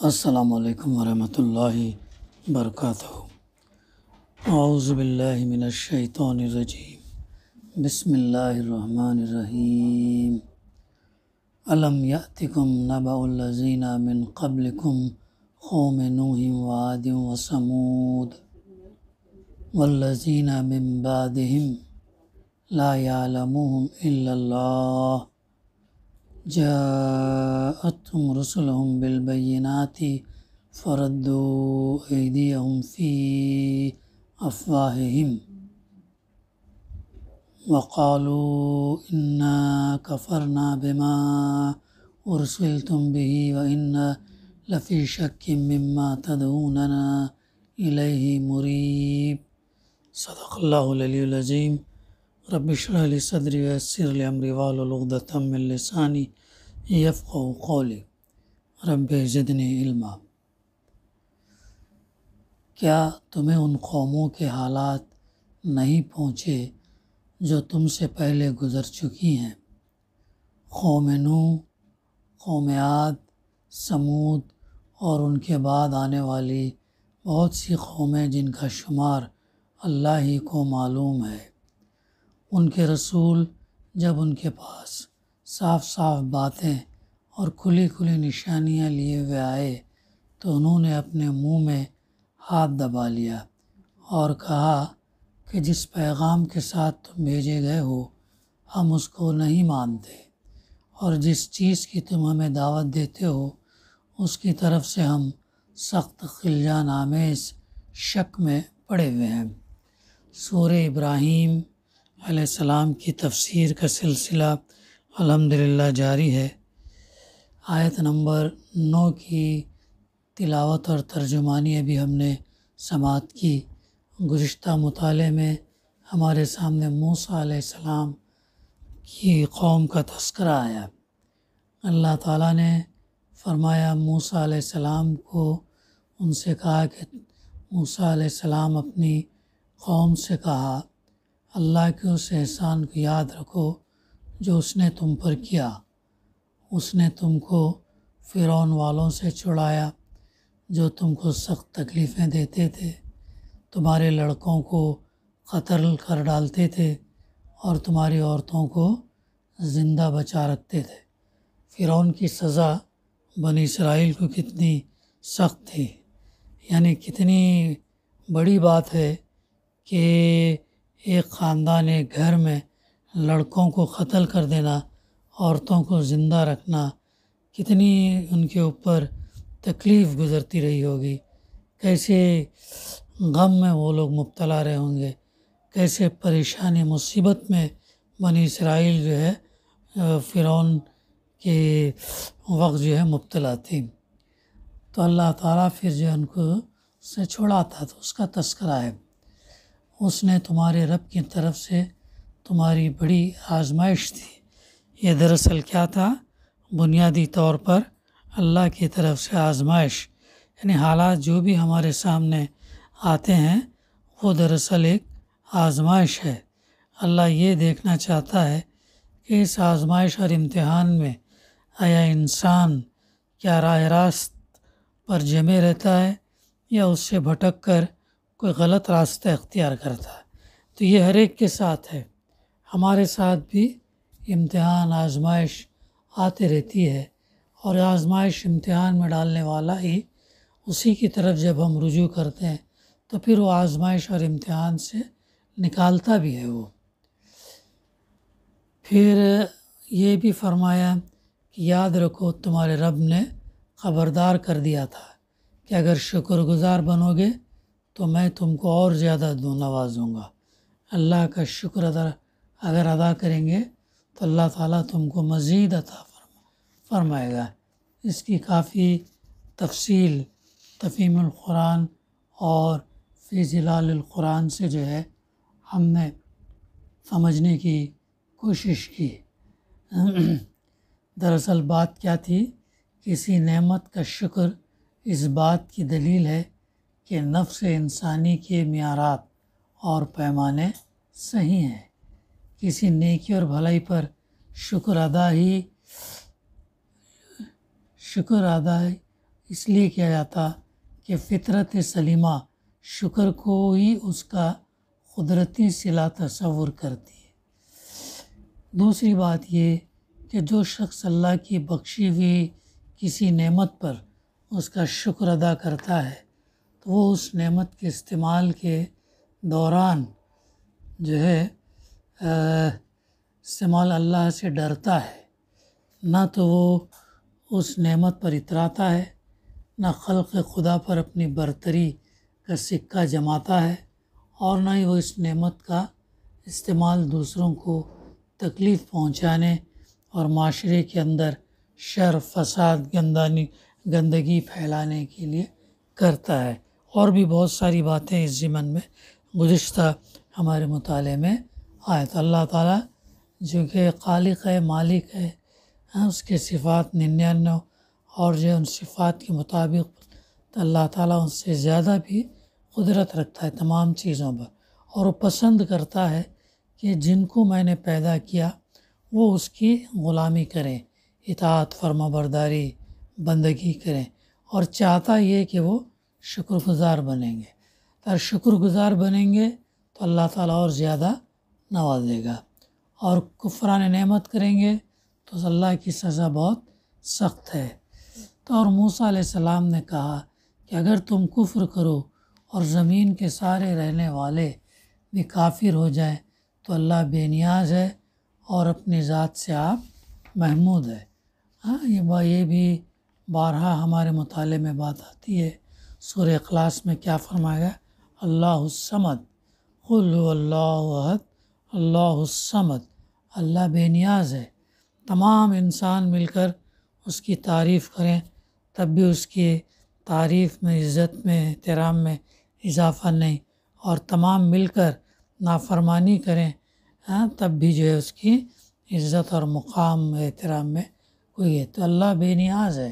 السلام علیکم ورحمۃ اللہ وبرکاتہ۔ اعوذ باللہ من الشیطان الرجیم، بسم اللہ الرحمن الرحیم۔ الم یأتکم نبأ الذین من قبلکم قوم نوح وعاد وثمود والذین من بعدہم لا یعلمهم الا اللہ جاءتهم رسلهم بالبينات فردوا أيديهم في أفواههم وقالوا إنا كفرنا بما أرسلتم به وإنا لفي شك مما تدعوننا إليه مريب۔ صدق اللہ العلی العظیم۔ رب اشرح لی صدری ویسر لی امری واحلل عقدۃ من لسانی یفقہوا قولی، رب زدنی علما۔ کیا تمہیں ان قوموں کے حالات نہیں پہنچے جو تم سے پہلے گزر چکی ہیں؟ قوم نوح، قوم عاد، ثمود اور ان کے بعد آنے والی بہت سی قومیں جن کا شمار اللہ ہی کو معلوم ہے۔ ان کے رسول جب ان کے پاس صاف صاف باتیں اور کھلی کھلی نشانیاں لیے ہوئے آئے تو انہوں نے اپنے منہ میں ہاتھ دبا لیا اور کہا کہ جس پیغام کے ساتھ تم بھیجے گئے ہو ہم اس کو نہیں مانتے، اور جس چیز کی تم ہمیں دعوت دیتے ہو اس کی طرف سے ہم سخت خلجان آمیز شک میں پڑے ہوئے ہیں۔ سورہ ابراہیم علیہ السلام کی تفسیر کا سلسلہ الحمدللہ جاری ہے۔ آیت نمبر 9 کی تلاوت اور ترجمانی ابھی ہم نے سماعت کی۔ گزشتہ مطالعے میں ہمارے سامنے موسیٰ علیہ السلام کی قوم کا تذکرہ آیا۔ اللہ تعالیٰ نے فرمایا موسیٰ علیہ السلام کو، ان سے کہا کہ موسیٰ علیہ السلام اپنی قوم سے کہا اللہ کے اس احسان کو یاد رکھو جو اس نے تم پر کیا۔ اس نے تم کو فرعون والوں سے چھڑایا جو تم کو سخت تکلیفیں دیتے تھے، تمہارے لڑکوں کو قتل کر ڈالتے تھے اور تمہاری عورتوں کو زندہ بچا رکھتے تھے۔ فرعون کی سزا بنی اسرائیل کو کتنی سخت تھی، یعنی کتنی بڑی بات ہے کہ ایک خاندان ایک گھر میں لڑکوں کو قتل کر دینا، عورتوں کو زندہ رکھنا، کتنی ان کے اوپر تکلیف گزرتی رہی ہوگی، کیسے غم میں وہ لوگ مبتلا رہے ہوں گے، کیسے پریشانی مصیبت میں بنی اسرائیل جو ہے فرعون کے وقت جو ہے مبتلا تھی۔ تو اللہ تعالیٰ پھر جو ان کو سے چھوڑاتا تو اس کا تذکرہ ہے۔ اس نے تمہارے رب کی طرف سے تمہاری بڑی آزمائش تھی۔ یہ دراصل کیا تھا؟ بنیادی طور پر اللہ کی طرف سے آزمائش، یعنی حالات جو بھی ہمارے سامنے آتے ہیں وہ دراصل ایک آزمائش ہے۔ اللہ یہ دیکھنا چاہتا ہے کہ اس آزمائش اور امتحان میں آیا انسان کیا راہ راست پر جمے رہتا ہے یا اس سے بھٹک کر کوئی غلط راستہ اختیار کرتا ہے۔ تو یہ ہر ایک کے ساتھ ہے، ہمارے ساتھ بھی امتحان آزمائش آتے رہتی ہے، اور آزمائش امتحان میں ڈالنے والا ہی اسی کی طرف جب ہم رجوع کرتے ہیں تو پھر وہ آزمائش اور امتحان سے نکالتا بھی ہے وہ۔ پھر یہ بھی فرمایا کہ یاد رکھو تمہارے رب نے خبردار کر دیا تھا کہ اگر شکر گزار بنو گے تو میں تم کو اور زیادہ نوازوں گا۔ اللہ کا شکر اگر ادا کریں گے تو اللہ تعالیٰ تم کو مزید عطا فرمائے گا۔ اس کی کافی تفصیل تفہیم القرآن اور فی ظلال القرآن سے جو ہے ہم نے سمجھنے کی کوشش کی۔ دراصل بات کیا تھی؟ کسی نعمت کا شکر اس بات کی دلیل ہے کہ نفس انسانی کے معیارات اور پیمانے صحیح ہیں۔ کسی نیکی اور بھلائی پر شکر ادا اس لیے کیا جاتا کہ فطرت سلیمہ شکر کو ہی اس کا قدرتی صلہ تصور کرتی ہے۔ دوسری بات یہ کہ جو شخص اللہ کی بخشی ہوئی کسی نعمت پر اس کا شکر ادا کرتا ہے تو وہ اس نعمت کے استعمال کے دوران جو ہے استعمال اللہ سے ڈرتا ہے، نہ تو وہ اس نعمت پر اتراتا ہے، نہ خلق خدا پر اپنی برتری کا سکہ جماتا ہے، اور نہ ہی وہ اس نعمت کا استعمال دوسروں کو تکلیف پہنچانے اور معاشرے کے اندر شر، فساد، گندگی پھیلانے کے لیے کرتا ہے۔ اور بھی بہت ساری باتیں اس ضمن میں گزشتہ ہمارے مطالعے میں آئے۔ تو اللہ تعالیٰ جو کہ خالق ہے، مالک ہے، اس کے صفات 99 اور جو ان صفات کے مطابق تو اللہ تعالیٰ ان سے زیادہ بھی قدرت رکھتا ہے تمام چیزوں پر، اور وہ پسند کرتا ہے کہ جن کو میں نے پیدا کیا وہ اس کی غلامی کریں، اطاعت، فرما برداری، بندگی کریں، اور چاہتا یہ کہ وہ شکر گزار بنیں گے۔ اگر شکر گزار بنیں گے تو اللہ تعالیٰ اور زیادہ نوازے گا، اور کفران نعمت کریں گے تو اللہ کی سزا بہت سخت ہے۔ تو اور موسیٰ علیہ السلام نے کہا کہ اگر تم کفر کرو اور زمین کے سارے رہنے والے بھی کافر ہو جائیں تو اللہ بے نیاز ہے اور اپنی ذات سے آپ محمود ہے۔ یہ بھی بارہا ہمارے مطالعے میں بات آتی ہے۔ سورہ اخلاص میں کیا فرمایا گیا؟ اللہ الصمد، قل هو اللہ احد، اللہ الصمد، اللہ بے نیاز ہے۔ تمام انسان مل کر اس کی تعریف کریں تب بھی اس کی تعریف میں، عزت میں، احترام میں اضافہ نہیں، اور تمام مل کر نافرمانی کریں تب بھی جو ہے اس کی عزت اور مقام، احترام میں کوئی ہے۔ تو اللہ بے نیاز ہے،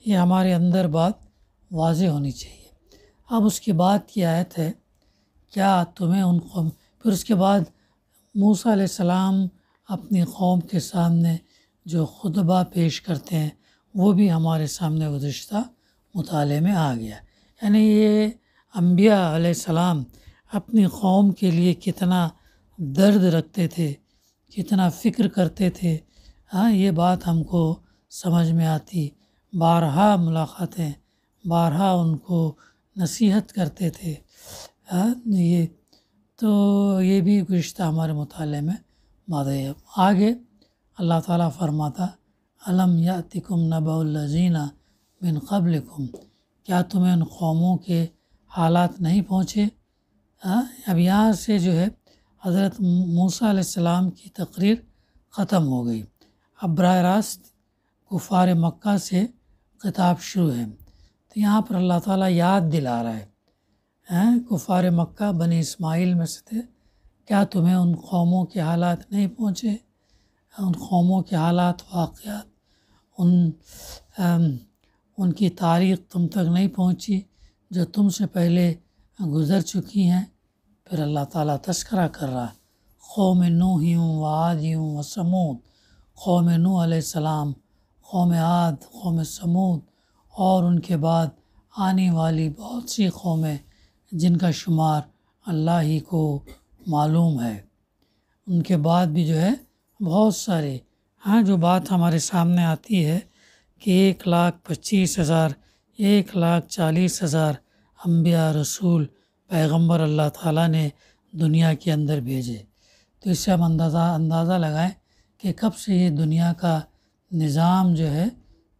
یہ ہمارے اندر بات واضح ہونی چاہیے۔ اب اس کے بعد کی آیت ہے، کیا تمہیں ان قوم، پھر اس کے بعد موسیٰ علیہ السلام اپنی قوم کے سامنے جو خطبہ پیش کرتے ہیں وہ بھی ہمارے سامنے گزشتہ مطالعے میں آ گیا۔ یعنی یہ انبیاء علیہ السلام اپنی قوم کے لیے کتنا درد رکھتے تھے، کتنا فکر کرتے تھے، یہ بات ہم کو سمجھ میں آتی۔ بارہا ملاقاتیں، بارہا ان کو نصیحت کرتے تھے۔ یہ بھی گزشتہ ہمارے مطالعے میں بات ہے۔ آگے اللہ تعالیٰ فرماتا، الم یاتکم نبأ الذین من قبلکم، کیا تمہیں ان قوموں کے حالات نہیں پہنچے؟ اب یہاں سے جو ہے حضرت موسیٰ علیہ السلام کی تقریر ختم ہو گئی، اب براہ راست کفار مکہ سے خطاب شروع ہے۔ تو یہاں پر اللہ تعالیٰ یاد دلا رہا ہے، کفار مکہ بنی اسماعیل میں سے تھے، کیا تمہیں ان قوموں کے حالات نہیں پہنچے؟ ان قوموں کے حالات، واقعات، ان کی تاریخ تم تک نہیں پہنچی جو تم سے پہلے گزر چکی ہیں؟ پھر اللہ تعالیٰ تذکرہ کر رہا، قوم نوح و عاد و ثمود، قوم نوح علیہ السلام، قوم عاد، قوم ثمود، اور ان کے بعد آنے والی بہت سی قومیں جن کا شمار اللہ ہی کو معلوم ہے۔ ان کے بعد بھی جو ہے بہت سارے، جو بات ہمارے سامنے آتی ہے کہ 1,25,000 1,40,000 انبیاء، رسول، پیغمبر اللہ تعالیٰ نے دنیا کے اندر بھیجے، تو اس سے ہم اندازہ لگائیں کہ کب سے یہ دنیا کا نظام جو ہے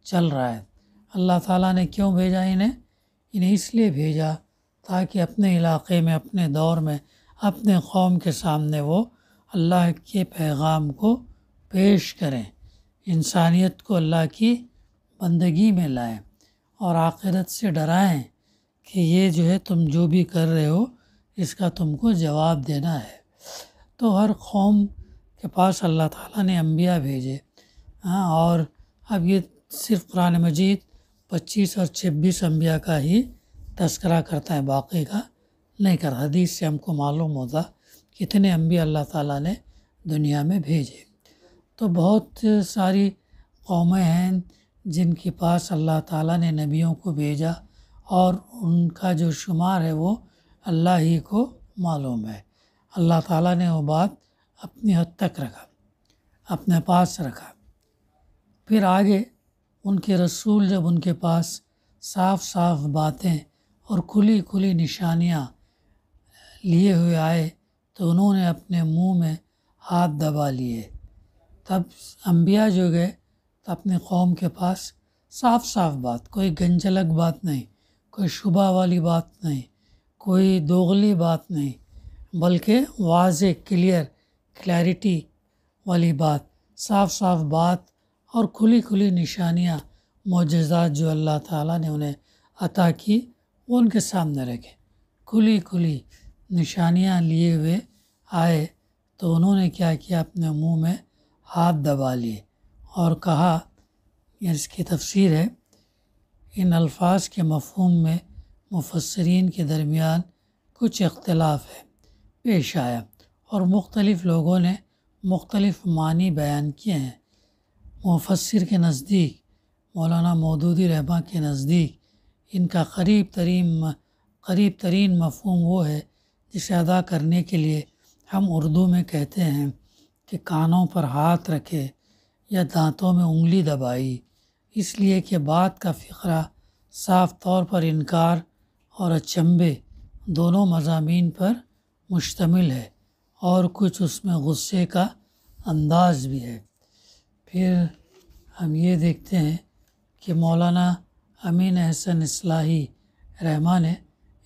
چل رہا ہے۔ اللہ تعالیٰ نے کیوں بھیجا انہیں اس لیے بھیجا تاکہ اپنے علاقے میں، اپنے دور میں، اپنے قوم کے سامنے وہ اللہ کے پیغام کو پیش کریں، انسانیت کو اللہ کی بندگی میں لائیں اور آخرت سے ڈرائیں کہ یہ جو ہے تم جو بھی کر رہے ہو اس کا تم کو جواب دینا ہے۔ تو ہر قوم کے پاس اللہ تعالیٰ نے انبیاء بھیجے، اور اب یہ صرف قرآن مجید 25 اور 26 انبیاء کا ہی تذکرہ کرتا ہے، باقی کا نہیں کرتا۔ حدیث سے ہم کو معلوم ہوتا کتنے انبیاء اللہ تعالیٰ نے دنیا میں بھیجے۔ تو بہت ساری قومیں ہیں جن کے پاس اللہ تعالیٰ نے نبیوں کو بھیجا اور ان کا جو شمار ہے وہ اللہ ہی کو معلوم ہے۔ اللہ تعالیٰ نے وہ بات اپنی حد تک رکھا، اپنے پاس رکھا۔ پھر آگے ان کے رسول جب ان کے پاس صاف صاف باتیں اور کھلی کھلی نشانیاں لیے ہوئے آئے تو انہوں نے اپنے منہ میں ہاتھ دبا لیے۔ تب انبیاء جو گئے تو اپنے قوم کے پاس صاف صاف بات، کوئی گنجلک بات نہیں، کوئی شبہ والی بات نہیں، کوئی دوغلی بات نہیں، بلکہ واضح کلیئرٹی والی بات، صاف صاف بات اور کھلی کھلی نشانیاں، معجزات جو اللہ تعالیٰ نے انہیں عطا کی وہ ان کے سامنے رکھے۔ کھلی کھلی نشانیاں لیے ہوئے آئے تو انہوں نے کیا کیا، اپنے منہ میں ہاتھ دبا لیے اور کہا، اس کی تفسیر ہے، ان الفاظ کے مفہوم میں مفسرین کے درمیان کچھ اختلاف ہے پیش آیا اور مختلف لوگوں نے مختلف معنی بیان کیے ہیں۔ مفسر کے نزدیک، مولانا مودودی رحمہ کے نزدیک، ان کا قریب ترین مفہوم وہ ہے جسے ادا کرنے کے لیے ہم اردو میں کہتے ہیں کہ کانوں پر ہاتھ رکھے یا دانتوں میں انگلی دبائی، اس لیے کہ بات کا فقرہ صاف طور پر انکار اور اچنبے دونوں مضامین پر مشتمل ہے اور کچھ اس میں غصے کا انداز بھی ہے۔ پھر ہم یہ دیکھتے ہیں کہ مولانا امین احسن اصلاحی رحمہ نے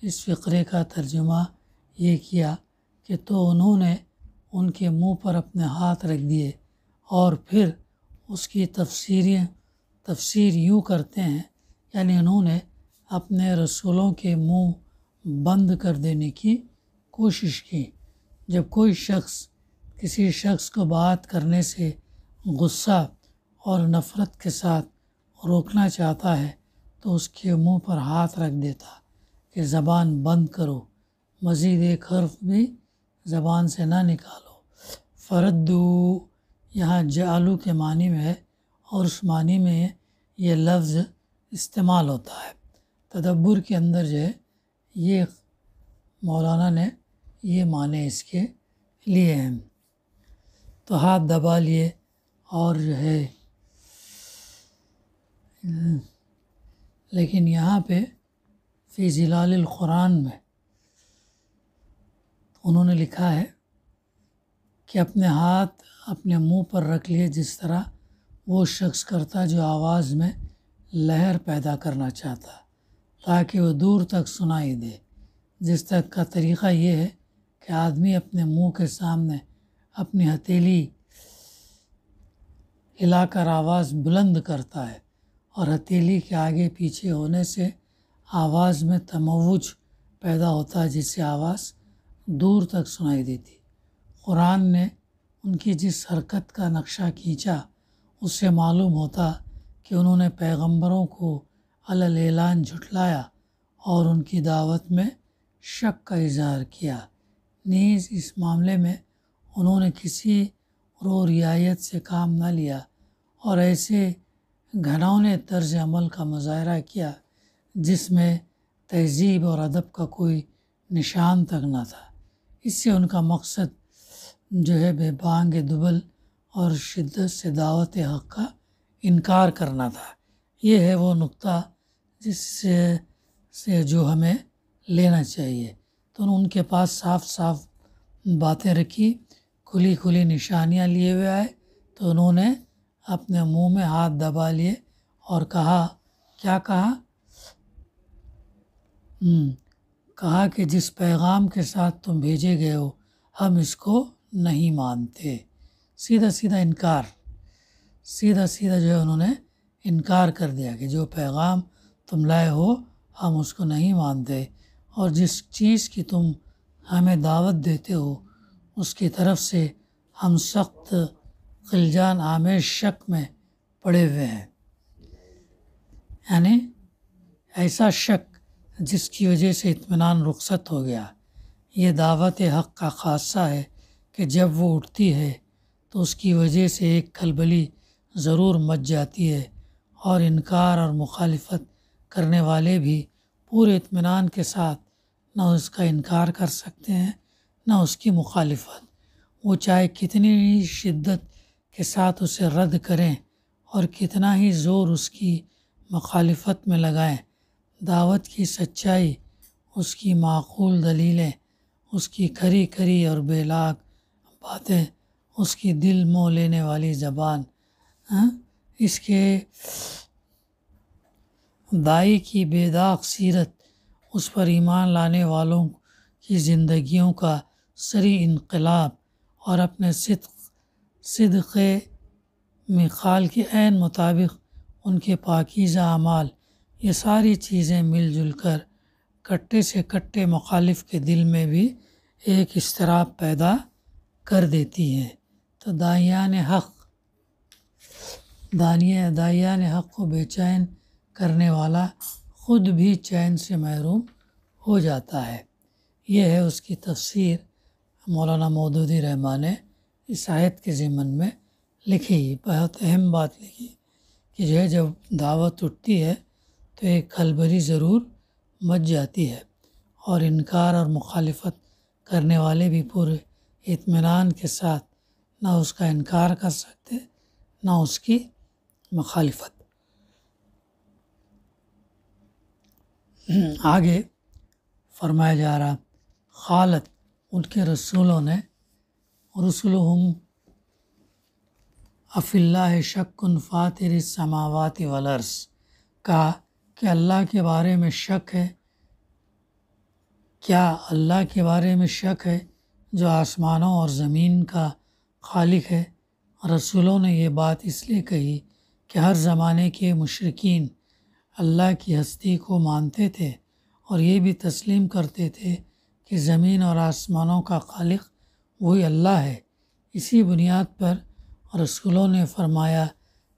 اس فقرے کا ترجمہ یہ کیا کہ تو انہوں نے ان کے منہ پر اپنے ہاتھ رکھ دیے اور پھر اس کی تفسیر یوں کرتے ہیں، یعنی انہوں نے اپنے رسولوں کے منہ بند کر دینے کی کوشش کی۔ جب کوئی شخص کسی شخص کو بات کرنے سے غصہ اور نفرت کے ساتھ روکنا چاہتا ہے تو اس کے منہ پر ہاتھ رکھ دیتا کہ زبان بند کرو، مزید ایک حرف بھی زبان سے نہ نکالو۔ فردو یہاں جعلو کے معنی میں ہے اور اس معنی میں یہ لفظ استعمال ہوتا ہے۔ تدبر کے اندر جو ہے یہ مولانا نے یہ معنی اس کے لیے ہیں۔ تو ہاتھ دبا لیے اور جو ہے، لیکن یہاں پہ فی ظلال القرآن میں انہوں نے لکھا ہے کہ اپنے ہاتھ اپنے منہ پر رکھ لیے جس طرح وہ شخص کرتا جو آواز میں لہر پیدا کرنا چاہتا تاکہ وہ دور تک سنائی دے۔ جس تک کا طریقہ یہ ہے کہ آدمی اپنے منہ کے سامنے اپنی ہتھیلی ہلا کر آواز بلند کرتا ہے اور ہتھیلی کے آگے پیچھے ہونے سے آواز میں تموج پیدا ہوتا ہے جس سے آواز دور تک سنائی دیتی۔ قرآن نے ان کی جس حرکت کا نقشہ کھینچا اس سے معلوم ہوتا کہ انہوں نے پیغمبروں کو علی اعلان جھٹلایا اور ان کی دعوت میں شک کا اظہار کیا۔ نیز اس معاملے میں انہوں نے کسی رعایت سے کام نہ لیا اور ایسے گھناؤنے طرز عمل کا مظاہرہ کیا جس میں تہذیب اور ادب کا کوئی نشان تک نہ تھا۔ اس سے ان کا مقصد جو ہے بے بانگ دبل اور شدت سے دعوت حق کا انکار کرنا تھا۔ یہ ہے وہ نقطہ جس سے جو ہمیں لینا چاہیے۔ تو ان کے پاس صاف صاف باتیں رکھی، کھلی کھلی نشانیاں لیے ہوئے آئے تو انہوں نے اپنے منہ میں ہاتھ دبا لیے اور کہا، کیا کہا؟ کہا کہ جس پیغام کے ساتھ تم بھیجے گئے ہو ہم اس کو نہیں مانتے۔ سیدھا انکار، سیدھا جو ہے انہوں نے انکار کر دیا کہ جو پیغام تم لائے ہو ہم اس کو نہیں مانتے، اور جس چیز کی تم ہمیں دعوت دیتے ہو اس کی طرف سے ہم سخت خلجان آمیز شک میں پڑے ہوئے ہیں۔ یعنی ایسا شک جس کی وجہ سے اطمینان رخصت ہو گیا۔ یہ دعوت حق کا خاصہ ہے کہ جب وہ اٹھتی ہے تو اس کی وجہ سے ایک کھلبلی ضرور مچ جاتی ہے اور انکار اور مخالفت کرنے والے بھی پورے اطمینان کے ساتھ نہ اس کا انکار کر سکتے ہیں نہ اس کی مخالفت۔ وہ چاہے کتنی ہی شدت کے ساتھ اسے رد کریں اور کتنا ہی زور اس کی مخالفت میں لگائیں، دعوت کی سچائی، اس کی معقول دلیلیں، اس کی کھری کھری اور بے لاگ باتیں، اس کی دل موہ لینے والی زبان، اس کے دائی کی بے داغ سیرت، اس پر ایمان لانے والوں کی زندگیوں کا سری انقلاب اور اپنے صدق مقال کے عین مطابق ان کے پاکیزہ اعمال، یہ ساری چیزیں مل جل کر کٹے سے کٹے مخالف کے دل میں بھی ایک اضطراب پیدا کر دیتی ہیں۔ تو داعیان حق کو بے چین کرنے والا خود بھی چین سے محروم ہو جاتا ہے۔ یہ ہے اس کی تفسیر مولانا مودودی رحمٰن نے اس آیت کے ضمن میں لکھی، بہت اہم بات لکھی کہ جو ہے جب دعوت اٹھتی ہے تو ایک کھلبلی ضرور مچ جاتی ہے، اور انکار اور مخالفت کرنے والے بھی پورے اطمینان کے ساتھ نہ اس کا انکار کر سکتے نہ اس کی مخالفت۔ آگے فرمایا جا رہا، خالت ان کے رسولوں نے، رسولہم افی اللہ شک فاطر السماوات والارض، کہا کہ اللہ کے بارے میں شک ہے، کیا اللہ کے بارے میں شک ہے جو آسمانوں اور زمین کا خالق ہے؟ رسولوں نے یہ بات اس لیے کہی کہ ہر زمانے کے مشرکین اللہ کی ہستی کو مانتے تھے اور یہ بھی تسلیم کرتے تھے کہ زمین اور آسمانوں کا خالق وہی اللہ ہے۔ اسی بنیاد پر رسولوں نے فرمایا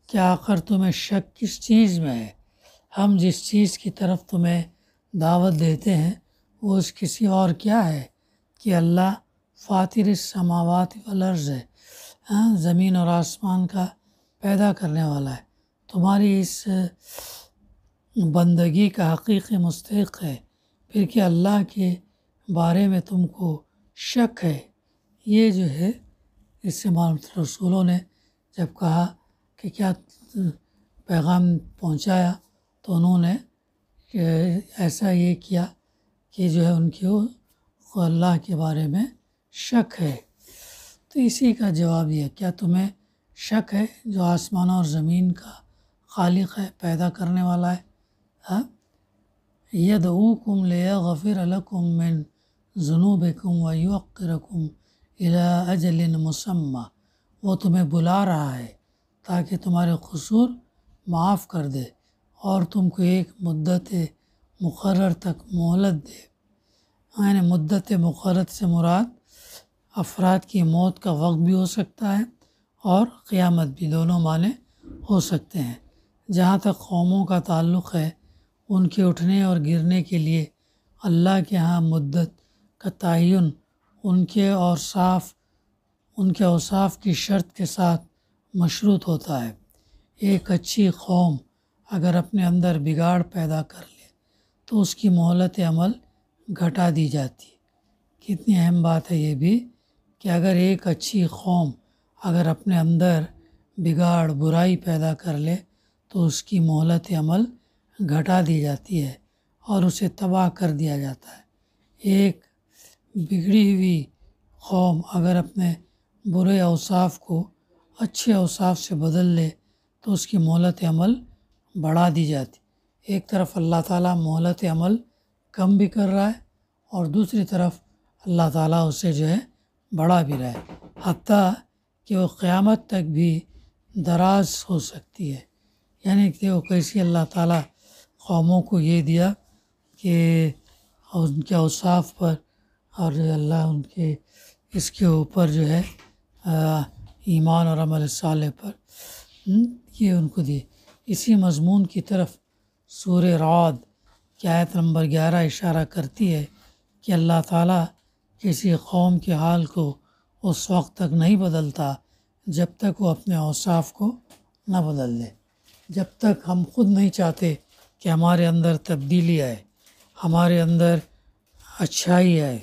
کہ آخر تمہیں شک کس چیز میں ہے؟ ہم جس چیز کی طرف تمہیں دعوت دیتے ہیں وہ اس کسی اور کیا ہے کہ اللہ فاطر السماوات والارض ہے، زمین اور آسمان کا پیدا کرنے والا ہے، تمہاری اس بندگی کا حقیقی مستحق ہے، پھر کہ اللہ کے بارے میں تم کو شک ہے۔ یہ جو ہے اس سے رسولوں نے جب کہا کہ کیا پیغام پہنچایا تو انہوں نے ایسا یہ کیا کہ جو ہے ان کو اللہ کے بارے میں شک ہے۔ تو اسی کا جواب یہ، کیا تمہیں شک ہے جو آسمانوں اور زمین کا خالق ہے، پیدا کرنے والا ہے؟ یدعوکم لیغفر لکم من ذنوبکم ویؤخرکم الی اجل مسمی، وہ تمہیں بلا رہا ہے تاکہ تمہارے قصور معاف کر دے اور تم کو ایک مدت مقرر تک مہلت دے۔ یعنی مدت مقرر سے مراد افراد کی موت کا وقت بھی ہو سکتا ہے اور قیامت بھی، دونوں معنی ہو سکتے ہیں۔ جہاں تک قوموں کا تعلق ہے، ان کے اٹھنے اور گرنے کے لیے اللہ کے ہاں مدت کا تعین ان کے اوصاف کی شرط کے ساتھ مشروط ہوتا ہے۔ ایک اچھی قوم اگر اپنے اندر بگاڑ پیدا کر لے تو اس کی مہلت عمل گھٹا دی جاتی ہے۔ کتنی اہم بات ہے یہ بھی کہ اگر ایک اچھی قوم اگر اپنے اندر بگاڑ برائی پیدا کر لے تو اس کی مہلت عمل گھٹا دی جاتی ہے اور اسے تباہ کر دیا جاتا ہے۔ ایک بگڑی ہوئی قوم اگر اپنے برے اوصاف کو اچھے اوصاف سے بدل لے تو اس کی مہلت عمل بڑھا دی جاتی۔ ایک طرف اللہ تعالیٰ مہلت عمل کم بھی کر رہا ہے اور دوسری طرف اللہ تعالیٰ اسے جو ہے بڑھا بھی رہا ہے، حتیٰ کہ وہ قیامت تک بھی دراز ہو سکتی ہے۔ یعنی کہ وہ کیسی اللہ تعالیٰ قوموں کو یہ دیا کہ ان کے اوصاف پر اور اللہ ان کے اس کے اوپر جو ہے ایمان اور عمل صالح پر یہ ان کو دی۔ اسی مضمون کی طرف سورہ رعد کی آیت نمبر 11 اشارہ کرتی ہے کہ اللہ تعالیٰ کسی قوم کے حال کو اس وقت تک نہیں بدلتا جب تک وہ اپنے اوصاف کو نہ بدل دے۔ جب تک ہم خود نہیں چاہتے کہ ہمارے اندر تبدیلی آئے، ہمارے اندر اچھائی آئے،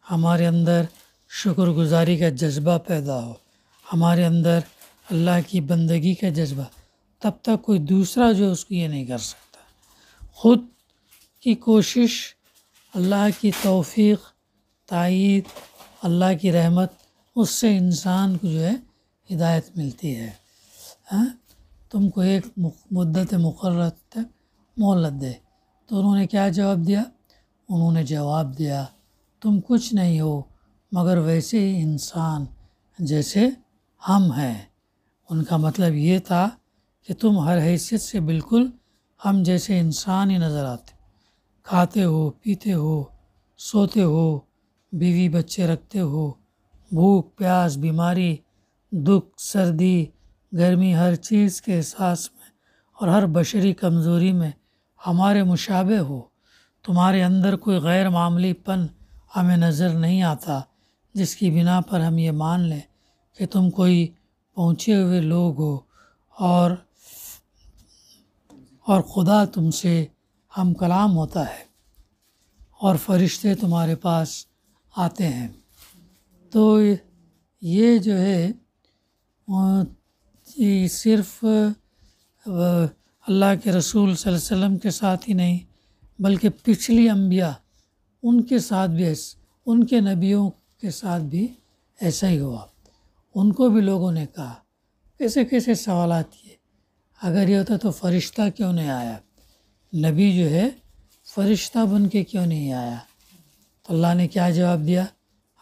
ہمارے اندر شکر گزاری کا جذبہ پیدا ہو، ہمارے اندر اللہ کی بندگی کا جذبہ، تب تک کوئی دوسرا جو اس کو یہ نہیں کر سکتا۔ خود کی کوشش، اللہ کی توفیق، تائید، اللہ کی رحمت، اس سے انسان کو جو ہے ہدایت ملتی ہے۔ ہاں، تم کو ایک مدت مقررہ تک مہلت دے، تو انہوں نے کیا جواب دیا؟ انہوں نے جواب دیا تم کچھ نہیں ہو مگر ویسے ہی انسان جیسے ہم ہیں۔ ان کا مطلب یہ تھا کہ تم ہر حیثیت سے بالکل ہم جیسے انسان ہی نظر آتے، کھاتے ہو، پیتے ہو، سوتے ہو، بیوی بچے رکھتے ہو، بھوک پیاس، بیماری، دکھ، سردی، گرمی، ہر چیز کے احساس میں اور ہر بشری کمزوری میں ہمارے مشابہ ہو۔ تمہارے اندر کوئی غیر معمولی پن ہمیں نظر نہیں آتا جس کی بنا پر ہم یہ مان لیں کہ تم کوئی پہنچے ہوئے لوگ ہو اور خدا تم سے ہم کلام ہوتا ہے اور فرشتے تمہارے پاس آتے ہیں۔ تو یہ جو ہے یہ صرف اللہ کے رسول صلی اللہ علیہ وسلم کے ساتھ ہی نہیں بلکہ پچھلی انبیاء ان کے ساتھ بھی ان کے نبیوں کے ساتھ بھی ایسا ہی ہوا۔ ان کو بھی لوگوں نے کہا، کیسے کیسے سوالات کیے، اگر یہ ہوتا تو فرشتہ کیوں نہیں آیا، نبی جو ہے فرشتہ بن کے کیوں نہیں آیا؟ تو اللہ نے کیا جواب دیا؟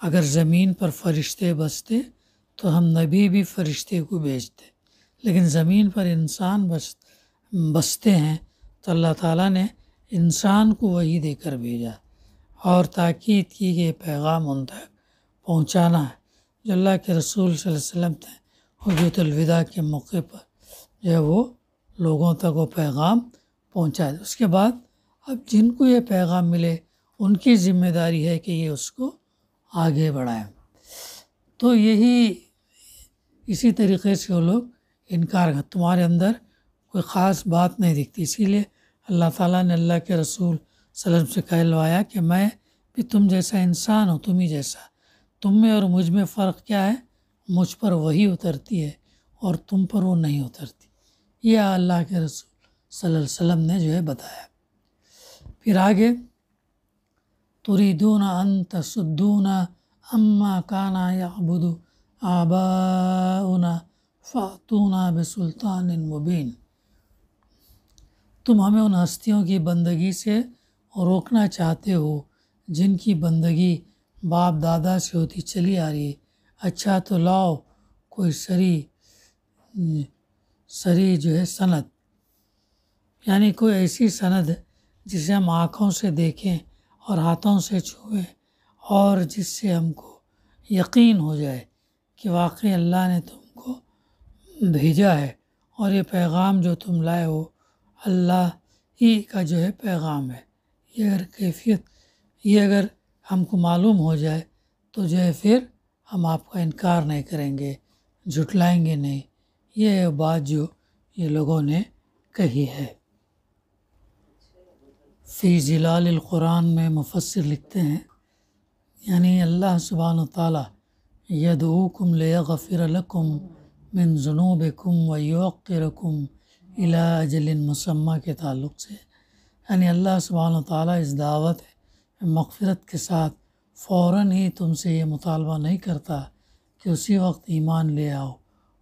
اگر زمین پر فرشتے بستے تو ہم نبی بھی فرشتے کو بھیجتے، لیکن زمین پر انسان بستے ہیں تو اللہ تعالیٰ نے انسان کو وحی دے کر بھیجا اور تاکید کی کہ یہ پیغام ان تک پہنچانا ہے جو اللہ کے رسول صلی اللہ علیہ وسلم تھے۔ حجۃ الوداع کے موقع پر جو ہے وہ لوگوں تک وہ پیغام پہنچا دے۔ اس کے بعد اب جن کو یہ پیغام ملے ان کی ذمہ داری ہے کہ یہ اس کو آگے بڑھائیں۔ تو اسی طریقے سے وہ لوگ انکار کرتے، تمہارے اندر کوئی خاص بات نہیں دکھتی، اسی لیے اللہ تعالیٰ نے اللہ کے رسول صلی اللہ علیہ وسلم سے کہلوایا کہ میں بھی تم جیسا انسان ہوں، تم ہی جیسا، تم میں اور مجھ میں فرق کیا ہے؟ مجھ پر وہی اترتی ہے اور تم پر وہ نہیں اترتی۔ یہ اللہ کے رسول صلی اللہ علیہ وسلم نے جو ہے بتایا۔ پھر آگے تریدون ان تصدونا اما کانا یعبد آباؤنا فاتونا بسلطان مبین۔ تم ہمیں ان ہستیوں کی بندگی سے روکنا چاہتے ہو جن کی بندگی باپ دادا سے ہوتی چلی آ رہی ہے، اچھا تو لاؤ کوئی سری جو ہے سند، یعنی کوئی ایسی سند جسے ہم آنکھوں سے دیکھیں اور ہاتھوں سے چھوئیں اور جس سے ہم کو یقین ہو جائے کہ واقعی اللہ نے تم کو بھیجا ہے اور یہ پیغام جو تم لائے ہو اللہ ہی کا جو ہے پیغام ہے۔ یہ اگر ہم کو معلوم ہو جائے تو جو ہے پھر ہم آپ کا انکار نہیں کریں گے، جھٹلائیں گے نہیں۔ یہ بات جو یہ لوگوں نے کہی ہے۔ فی ظلال القرآن میں مفسر لکھتے ہیں، یعنی اللہ سبحانہ وتعالیٰ یدعوکم لیغفر لکم من ذنوبکم ویوقرکم الی اجل مسمی کے تعلق سے، یعنی اللہ سبحانہ وتعالیٰ اس دعوت مغفرت کے ساتھ فوراً ہی تم سے یہ مطالبہ نہیں کرتا کہ اسی وقت ایمان لے آؤ،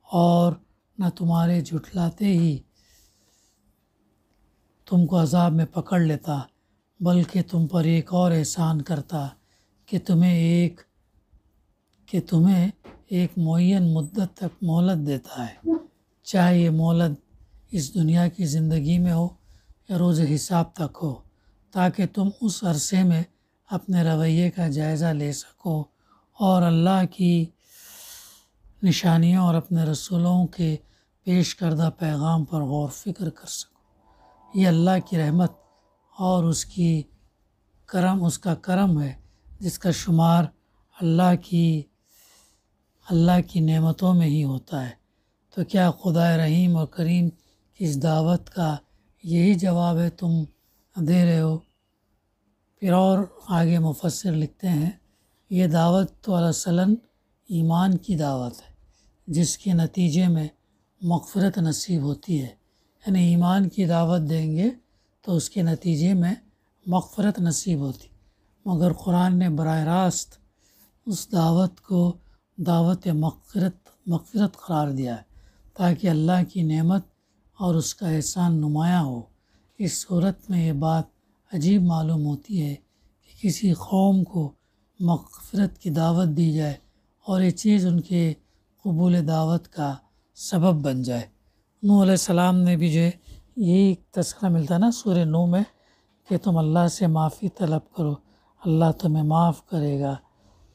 اور نہ تمہارے جھٹلاتے ہی تم کو عذاب میں پکڑ لیتا، بلکہ تم پر ایک اور احسان کرتا کہ تمہیں ایک معین مدت تک مہلت دیتا ہے، چاہے یہ مہلت اس دنیا کی زندگی میں ہو یا روز حساب تک ہو، تاکہ تم اس عرصے میں اپنے رویے کا جائزہ لے سکو اور اللہ کی نشانیوں اور اپنے رسولوں کے پیش کردہ پیغام پر غور فکر کر سکو۔ یہ اللہ کی رحمت اور اس کا کرم ہے جس کا شمار اللہ کی نعمتوں میں ہی ہوتا ہے۔ تو کیا خدا رحیم اور کریم اس دعوت کا یہی جواب ہے تم دے رہے ہو؟ پھر اور آگے مفسر لکھتے ہیں یہ دعوت تو اصلاً ایمان کی دعوت ہے جس کے نتیجے میں مغفرت نصیب ہوتی ہے، یعنی ایمان کی دعوت دیں گے تو اس کے نتیجے میں مغفرت نصیب ہوتی، مگر قرآن نے براہ راست اس دعوت کو دعوت مغفرت قرار دیا ہے تاکہ اللہ کی نعمت اور اس کا احسان نمایاں ہو۔ اس صورت میں یہ بات عجیب معلوم ہوتی ہے کہ کسی قوم کو مغفرت کی دعوت دی جائے اور یہ چیز ان کے قبول دعوت کا سبب بن جائے۔ نوح علیہ السلام نے بھی جو ہے یہی تذکرہ ملتا ہے نا سورہ نوح میں کہ تم اللہ سے معافی طلب کرو، اللہ تمہیں معاف کرے گا۔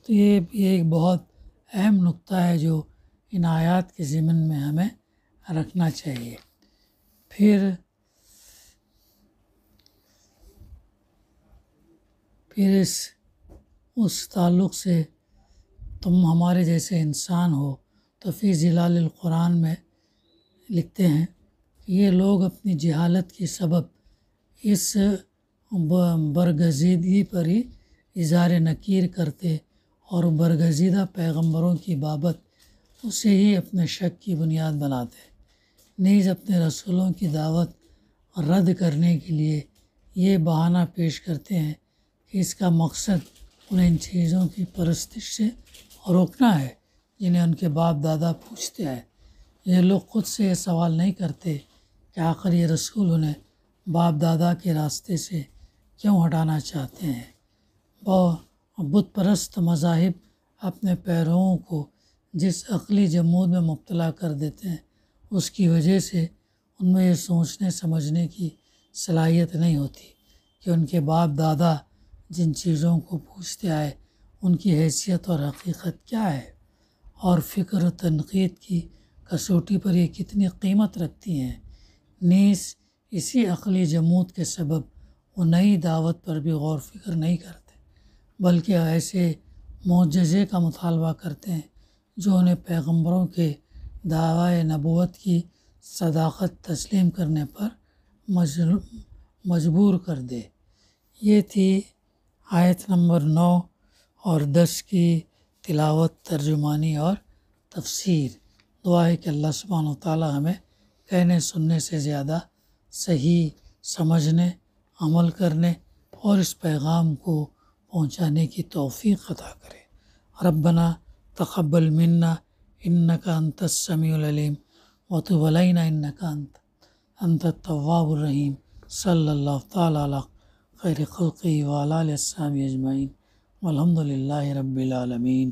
تو یہ ایک بہت اہم نقطہ ہے جو ان آیات کے ضمن میں ہمیں رکھنا چاہیے۔ پھر اس تعلق سے تم ہمارے جیسے انسان ہو تو فی ظلال القرآن میں لکھتے ہیں کہ یہ لوگ اپنی جہالت کی سبب اس برگزیدگی پر ہی اظہار نکیر کرتے اور برگزیدہ پیغمبروں کی بابت اسے ہی اپنے شک کی بنیاد بناتے، نیز اپنے رسولوں کی دعوت رد کرنے کے لیے یہ بہانہ پیش کرتے ہیں کہ اس کا مقصد انہیں ان چیزوں کی پرستش سے روکنا ہے جنہیں ان کے باپ دادا پوچھتے آئے۔ یہ لوگ خود سے یہ سوال نہیں کرتے کہ آخر یہ رسول انہیں باپ دادا کے راستے سے کیوں ہٹانا چاہتے ہیں۔ بت پرست مذاہب اپنے پیروؤں کو جس عقلی جمود میں مبتلا کر دیتے ہیں اس کی وجہ سے ان میں یہ سوچنے سمجھنے کی صلاحیت نہیں ہوتی کہ ان کے باپ دادا جن چیزوں کو پوچھتے آئے ان کی حیثیت اور حقیقت کیا ہے، اور فکر و تنقید کی کسوٹی پر یہ کتنی قیمت رکھتی ہیں۔ نیز اسی عقلی جمود کے سبب وہ نئی دعوت پر بھی غور فکر نہیں کرتے بلکہ ایسے معجزے کا مطالبہ کرتے ہیں جو انہیں پیغمبروں کے دعوی نبوت کی صداقت تسلیم کرنے پر مجبور کر دے۔ یہ تھی آیت نمبر 9 اور 10 کی تلاوت، ترجمانی اور تفسیر۔ دعا ہے کہ اللہ سبحانہ وتعالی ہمیں کہنے سننے سے زیادہ صحیح سمجھنے، عمل کرنے اور اس پیغام کو پہنچانے کی توفیق عطا کرے۔ ربنا تقبل منا انک انت السمیع العلیم وتب علینا انک انت التواب الرحیم۔ صلی اللہ تعالی علی خیر خلقہ وعلی آلہ وصحبہ اجمعین والحمد للہ رب العالمین۔